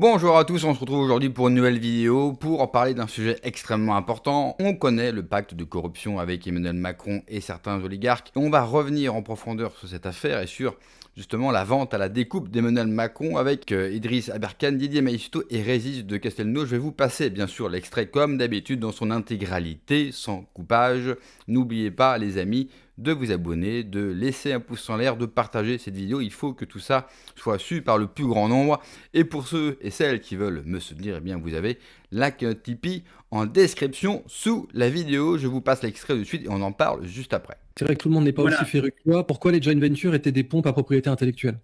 Bonjour à tous, on se retrouve aujourd'hui pour une nouvelle vidéo pour parler d'un sujet extrêmement important. On connaît le pacte de corruption avec Emmanuel Macron et certains oligarques. On va revenir en profondeur sur cette affaire et sur justement la vente à la découpe d'Emmanuel Macron avec Idriss Aberkan, Didier Maïsto et Régis de Castelnau. Je vais vous passer bien sûr l'extrait comme d'habitude dans son intégralité, sans coupage. N'oubliez pas les amis de vous abonner, de laisser un pouce en l'air, de partager cette vidéo. Il faut que tout ça soit su par le plus grand nombre. Et pour ceux et celles qui veulent me soutenir, eh bien vous avez la Tipeee en description sous la vidéo. Je vous passe l'extrait de suite et on en parle juste après. C'est vrai que tout le monde n'est pas aussi féru que toi. Pourquoi les joint ventures étaient des pompes à propriété intellectuelle?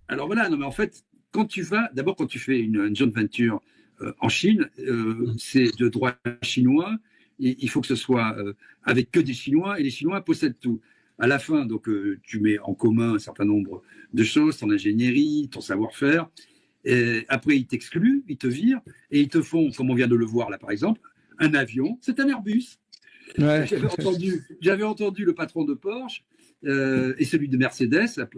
Alors voilà, non mais en fait, quand tu fais une joint venture en Chine, c'est de droit chinois. Il faut que ce soit avec que des Chinois et les Chinois possèdent tout. À la fin, donc, tu mets en commun un certain nombre de choses, ton ingénierie, ton savoir-faire. Et après, ils t'excluent, ils te virent et ils te font, comme on vient de le voir là par exemple, un avion. C'est un Airbus. Ouais. J'avais entendu le patron de Porsche et celui de Mercedes.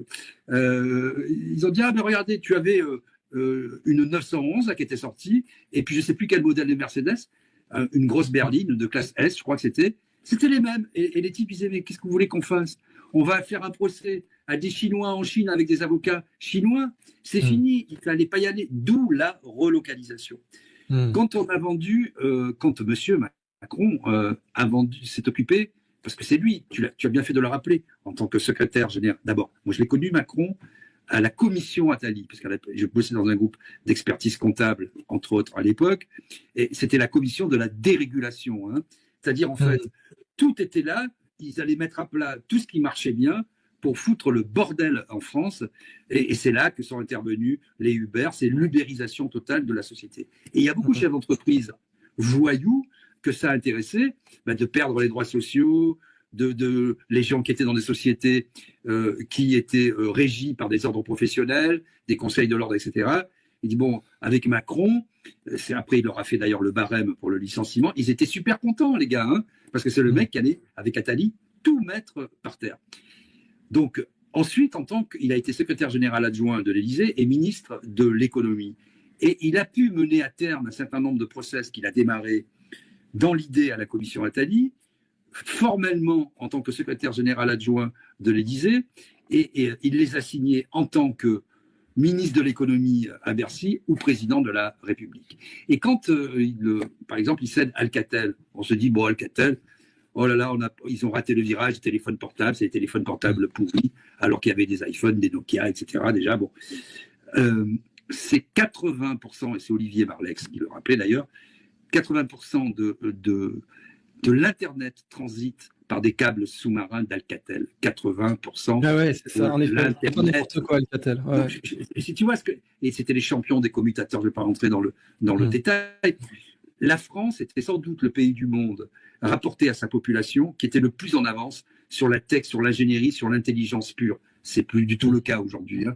Ils ont dit, ah ben regardez, tu avais une 911 là, qui était sortie, et puis je ne sais plus quel modèle de Mercedes, une grosse berline de classe S, je crois que c'était les mêmes. Et les types, ils disaient, mais qu'est-ce que vous voulez qu'on fasse? On va faire un procès à des Chinois en Chine avec des avocats chinois. C'est fini, il ne fallait pas y aller. D'où la relocalisation. Quand on a vendu, quand monsieur Macron s'est occupé, parce que c'est lui, tu as bien fait de le rappeler, en tant que secrétaire général. D'abord, moi je l'ai connu, Macron, à la commission Attali, parce que je bossais dans un groupe d'expertise comptable, entre autres, à l'époque, et c'était la commission de la dérégulation. Hein. C'est-à-dire, en fait, tout était là, ils allaient mettre à plat tout ce qui marchait bien pour foutre le bordel en France, et c'est là que sont intervenus les Uber, c'est l'ubérisation totale de la société. Et il y a beaucoup de chefs d'entreprise voyous que ça intéressait, de perdre les droits sociaux, de les gens qui étaient dans des sociétés qui étaient régies par des ordres professionnels, des conseils de l'ordre, etc. Il dit, bon, avec Macron, après il leur a fait d'ailleurs le barème pour le licenciement, ils étaient super contents, les gars, hein, parce que c'est le mec qui allait, avec Attali, tout mettre par terre. Donc, ensuite, il a été secrétaire général adjoint de l'Élysée et ministre de l'économie. Et il a pu mener à terme un certain nombre de process qu'il a démarrés dans l'idée à la commission Attali, formellement en tant que secrétaire général adjoint de l'Élysée, et il les a signés en tant que ministre de l'économie à Bercy ou président de la République. Et quand, par exemple, il cède Alcatel, on se dit, bon, Alcatel, oh là là, ils ont raté le virage des téléphones portables, c'est des téléphones portables pourris, alors qu'il y avait des iPhones, des Nokia, etc. Déjà, bon. C'est 80%, et c'est Olivier Marleix qui le rappelait d'ailleurs, 80% de l'Internet transite par des câbles sous-marins d'Alcatel. 80%. Ah ouais, c'est ça, en effet. C'est pas n'importe quoi, Alcatel. Ouais. Donc, si tu vois et c'était les champions des commutateurs, je ne vais pas rentrer dans le détail. La France était sans doute le pays du monde rapporté à sa population qui était le plus en avance sur la tech, sur l'ingénierie, sur l'intelligence pure. C'est plus du tout le cas aujourd'hui. Hein.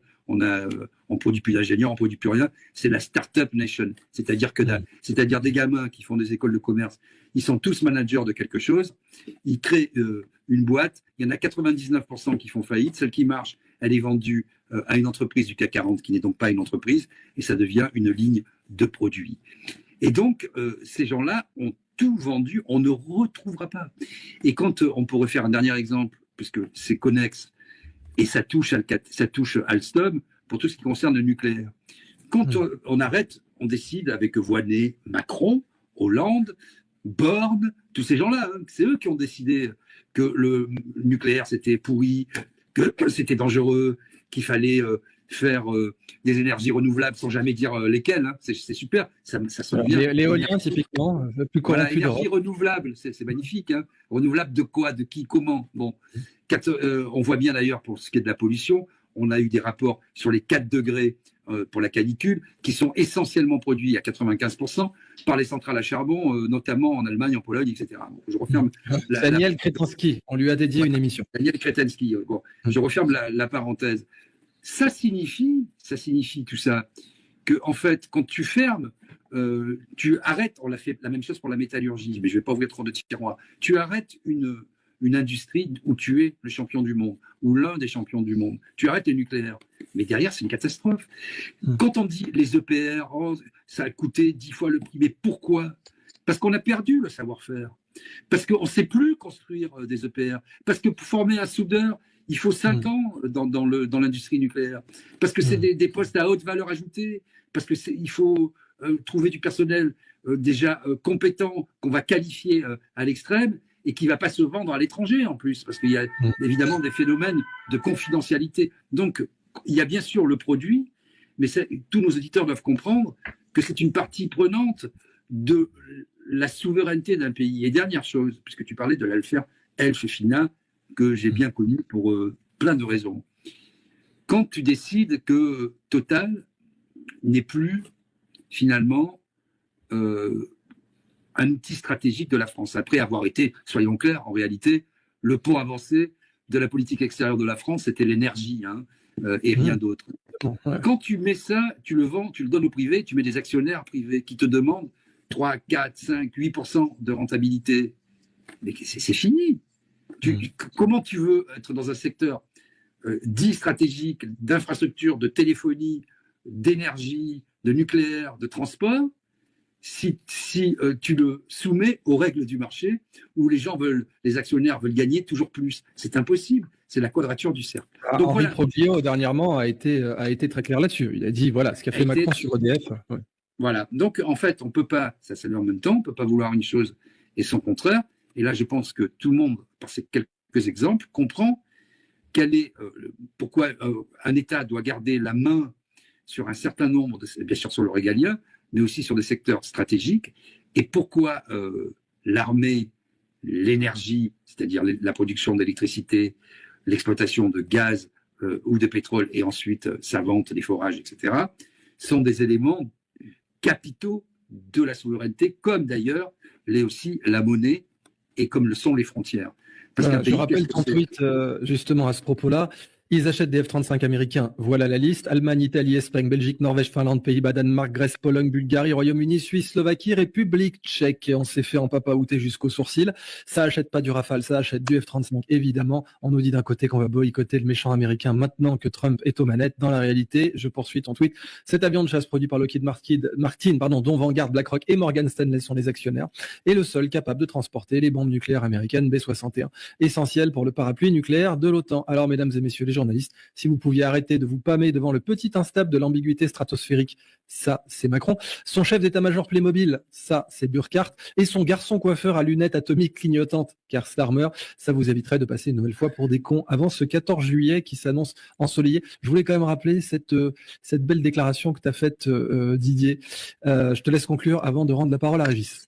On produit plus d'ingénieurs, on produit plus rien. C'est la start-up nation. C'est-à-dire des gamins qui font des écoles de commerce. Ils sont tous managers de quelque chose. Ils créent une boîte. Il y en a 99% qui font faillite. Celle qui marche, elle est vendue à une entreprise du CAC 40 qui n'est donc pas une entreprise et ça devient une ligne de produits. Et donc, ces gens-là ont tout vendu, on ne retrouvera pas. Et quand on pourrait faire un dernier exemple, puisque c'est connexe, et ça touche Alstom, pour tout ce qui concerne le nucléaire. Quand on arrête, on décide avec Voynet, Macron, Hollande, Borne, tous ces gens-là, hein, c'est eux qui ont décidé que le nucléaire c'était pourri, que c'était dangereux, qu'il fallait faire des énergies renouvelables sans jamais dire lesquelles. Hein. C'est super. Ça sonne bien. L'éolien, typiquement, le plus corrompu voilà, énergie renouvelable, c'est magnifique. Hein. Renouvelable de quoi, de qui, comment. Bon, on voit bien d'ailleurs pour ce qui est de la pollution, on a eu des rapports sur les 4 degrés pour la canicule qui sont essentiellement produits à 95% par les centrales à charbon, notamment en Allemagne, en Pologne, etc. Bon, je referme Daniel Kretinsky, on lui a dédié une émission. Daniel Kretinsky, bon, je referme la parenthèse. Ça signifie tout ça, que en fait, quand tu fermes, tu arrêtes, on a fait la même chose pour la métallurgie, mais je ne vais pas ouvrir trop de tiroirs, tu arrêtes une industrie où tu es le champion du monde, ou l'un des champions du monde. Tu arrêtes le nucléaire. Mais derrière, c'est une catastrophe. Quand on dit les EPR, oh, ça a coûté 10 fois le prix, mais pourquoi? Parce qu'on a perdu le savoir-faire. Parce qu'on ne sait plus construire des EPR. Parce que pour former un soudeur, il faut 5 ans dans l'industrie nucléaire. Parce que c'est des postes à haute valeur ajoutée. Parce qu'il faut trouver du personnel déjà compétent, qu'on va qualifier à l'extrême, et qui ne va pas se vendre à l'étranger en plus. Parce qu'il y a évidemment des phénomènes de confidentialité. Donc, il y a bien sûr le produit, mais tous nos auditeurs doivent comprendre que c'est une partie prenante de la souveraineté d'un pays. Et dernière chose, puisque tu parlais de l'affaire Elf-Fina, que j'ai bien connu pour plein de raisons. Quand tu décides que Total n'est plus finalement un outil stratégique de la France, après avoir été, soyons clairs, en réalité, le pont avancé de la politique extérieure de la France, c'était l'énergie, et rien d'autre. Quand tu mets ça, tu le vends, tu le donnes au privé, tu mets des actionnaires privés qui te demandent 3, 4, 5, 8% de rentabilité. Mais c'est fini. Comment tu veux être dans un secteur dit stratégique, d'infrastructure, de téléphonie, d'énergie, de nucléaire, de transport, si tu le soumets aux règles du marché où les actionnaires veulent gagner toujours plus? C'est impossible. C'est la quadrature du cercle. Donc, Henri Proglio, dernièrement, a été très clair là-dessus. Il a dit, voilà, ce qu'a fait Macron sur EDF. Ouais. Voilà. Donc, en fait, on ne peut pas, ça c'est en même temps, on ne peut pas vouloir une chose et son contraire. Et là, je pense que tout le monde, par ces quelques exemples, comprend pourquoi un État doit garder la main sur un certain nombre, bien sûr sur le régalien, mais aussi sur des secteurs stratégiques, et pourquoi l'armée, l'énergie, c'est-à-dire la production d'électricité, l'exploitation de gaz ou de pétrole, et ensuite sa vente, les forages, etc., sont des éléments capitaux de la souveraineté, comme d'ailleurs l'est aussi la monnaie et comme le sont les frontières. Je rappelle ton tweet justement à ce propos-là. Ils achètent des F-35 américains. Voilà la liste. Allemagne, Italie, Espagne, Belgique, Norvège, Finlande, Pays-Bas, Danemark, Grèce, Pologne, Bulgarie, Royaume-Uni, Suisse, Slovaquie, République tchèque. Et on s'est fait en papaouté jusqu'au sourcil. Ça achète pas du Rafale, ça achète du F-35, évidemment. On nous dit d'un côté qu'on va boycotter le méchant américain maintenant que Trump est aux manettes. Dans la réalité, je poursuis ton tweet. Cet avion de chasse produit par Lockheed Martin, dont Vanguard, BlackRock et Morgan Stanley sont les actionnaires, est le seul capable de transporter les bombes nucléaires américaines B-61, essentielles pour le parapluie nucléaire de l'OTAN. Alors, mesdames et messieurs les journalistes, si vous pouviez arrêter de vous pâmer devant le petit instable de l'ambiguïté stratosphérique, ça, c'est Macron. Son chef d'état-major Playmobil, ça, c'est Burkhardt. Et son garçon coiffeur à lunettes atomiques clignotantes, Keir Starmer, ça vous éviterait de passer une nouvelle fois pour des cons avant ce 14 juillet qui s'annonce ensoleillé. Je voulais quand même rappeler cette belle déclaration que tu as faite, Didier. Je te laisse conclure avant de rendre la parole à Régis.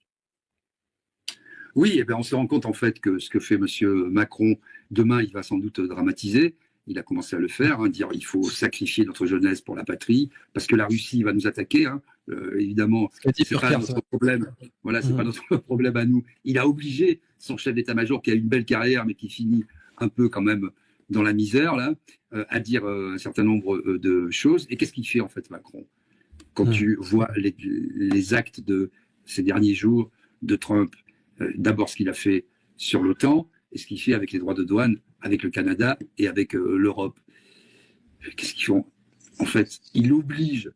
Oui, eh bien, on se rend compte en fait que ce que fait M. Macron, demain, il va sans doute dramatiser. Il a commencé à le faire, dire il faut sacrifier notre jeunesse pour la patrie, parce que la Russie va nous attaquer. Évidemment, c'est pas notre problème. Voilà, c'est pas notre problème à nous. Il a obligé son chef d'état-major, qui a une belle carrière, mais qui finit un peu quand même dans la misère, là, à dire un certain nombre de choses. Et qu'est-ce qu'il fait en fait, Macron? Quand tu vois les actes de ces derniers jours de Trump, d'abord ce qu'il a fait sur l'OTAN et ce qu'il fait avec les droits de douane, avec le Canada et avec l'Europe. Qu'est-ce qu'ils font? En fait, il oblige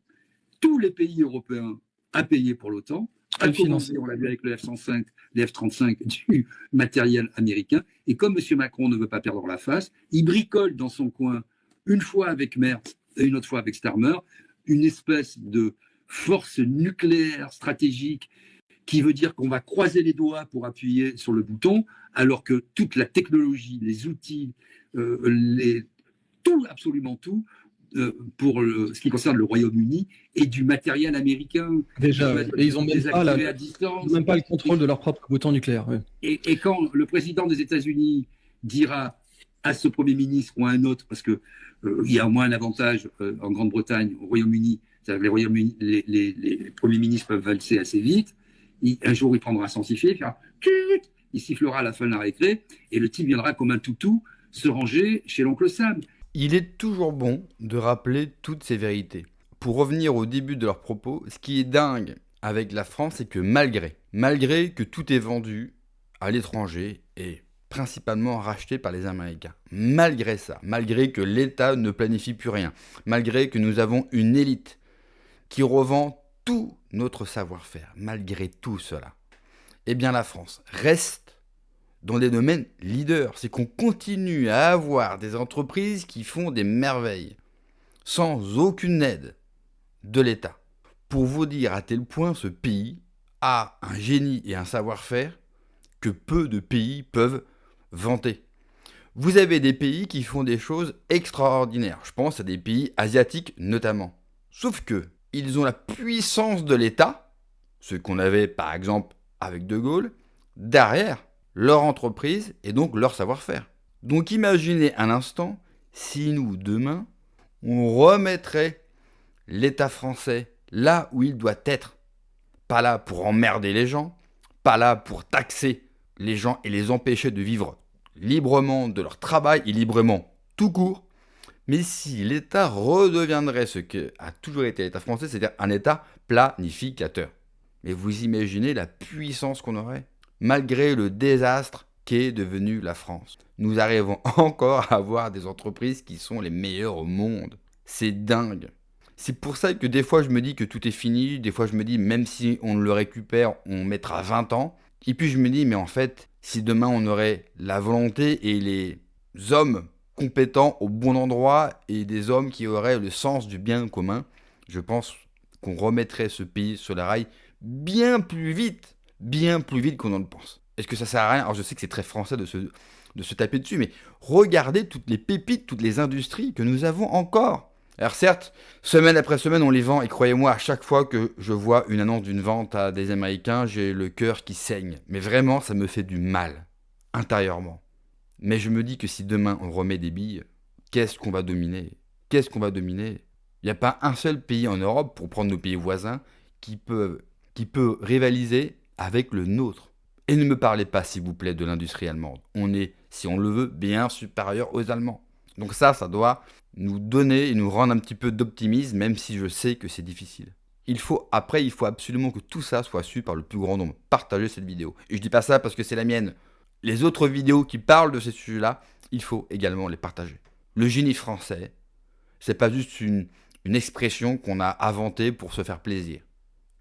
tous les pays européens à payer pour l'OTAN, à commencer, on l'a vu avec le F-105, les F-35, du matériel américain. Et comme M. Macron ne veut pas perdre la face, il bricole dans son coin, une fois avec Merz et une autre fois avec Starmer, une espèce de force nucléaire stratégique qui veut dire qu'on va croiser les doigts pour appuyer sur le bouton, alors que toute la technologie, les outils, absolument tout, pour ce qui concerne le Royaume-Uni, est du matériel américain. Déjà, et ils n'ont même pas le contrôle de leur propre bouton nucléaire. Oui. Et quand le président des États-Unis dira à ce Premier ministre ou à un autre, parce qu'il y a au moins un avantage en Grande-Bretagne, au Royaume-Uni, les premiers ministres peuvent valser assez vite. Un jour, il prendra son sifflet, il sifflera à la fin de la récré, et le type viendra comme un toutou se ranger chez l'oncle Sam. Il est toujours bon de rappeler toutes ces vérités. Pour revenir au début de leur propos, ce qui est dingue avec la France, c'est que malgré que tout est vendu à l'étranger, et principalement rachetés par les Américains. Malgré ça, malgré que l'État ne planifie plus rien, malgré que nous avons une élite qui revend tout notre savoir-faire, malgré tout cela, eh bien la France reste dans des domaines leaders. C'est qu'on continue à avoir des entreprises qui font des merveilles, sans aucune aide de l'État. Pour vous dire à tel point ce pays a un génie et un savoir-faire que peu de pays peuvent vanter. Vous avez des pays qui font des choses extraordinaires. Je pense à des pays asiatiques notamment. Sauf que ils ont la puissance de l'État, ce qu'on avait par exemple avec De Gaulle, derrière leur entreprise et donc leur savoir-faire. Donc imaginez un instant si nous, demain, on remettrait l'État français là où il doit être. Pas là pour emmerder les gens, pas là pour taxer les gens et les empêcher de vivre librement de leur travail et librement tout court. Mais si l'État redeviendrait ce que a toujours été l'État français, c'est-à-dire un État planificateur. Mais vous imaginez la puissance qu'on aurait, malgré le désastre qu'est devenue la France. Nous arrivons encore à avoir des entreprises qui sont les meilleures au monde. C'est dingue. C'est pour ça que des fois je me dis que tout est fini, des fois je me dis même si on le récupère, on mettra 20 ans. Et puis je me dis mais en fait, si demain on aurait la volonté et les hommes compétents au bon endroit et des hommes qui auraient le sens du bien commun, je pense qu'on remettrait ce pays sur la rail bien plus vite qu'on en le pense. Est-ce que ça sert à rien? Alors je sais que c'est très français de se taper dessus, mais regardez toutes les pépites, toutes les industries que nous avons encore. Alors certes, semaine après semaine, on les vend, et croyez-moi, à chaque fois que je vois une annonce d'une vente à des Américains, j'ai le cœur qui saigne. Mais vraiment, ça me fait du mal, intérieurement. Mais je me dis que si demain on remet des billes, qu'est-ce qu'on va dominer? Qu'est-ce qu'on va dominer? Il n'y a pas un seul pays en Europe, pour prendre nos pays voisins, qui peut rivaliser avec le nôtre. Et ne me parlez pas, s'il vous plaît, de l'industrie allemande. On est, si on le veut, bien supérieur aux Allemands. Donc ça doit nous donner et nous rendre un petit peu d'optimisme, même si je sais que c'est difficile. Il faut absolument que tout ça soit su par le plus grand nombre. Partagez cette vidéo. Et je dis pas ça parce que c'est la mienne. Les autres vidéos qui parlent de ces sujets-là, il faut également les partager. Le génie français, c'est pas juste une expression qu'on a inventée pour se faire plaisir.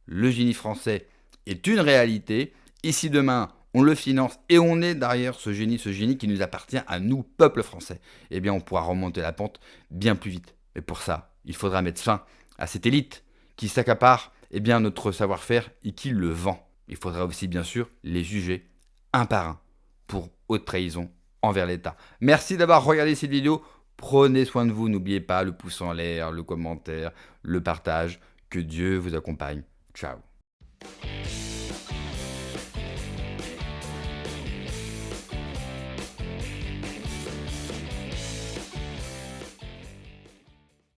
Le génie français est une réalité. Et si demain, on le finance et on est derrière ce génie qui nous appartient à nous, peuple français, eh bien on pourra remonter la pente bien plus vite. Mais pour ça, il faudra mettre fin à cette élite qui s'accapare notre savoir-faire et qui le vend. Il faudra aussi bien sûr les juger un par un pour haute trahison envers l'État. Merci d'avoir regardé cette vidéo. Prenez soin de vous. N'oubliez pas le pouce en l'air, le commentaire, le partage. Que Dieu vous accompagne. Ciao.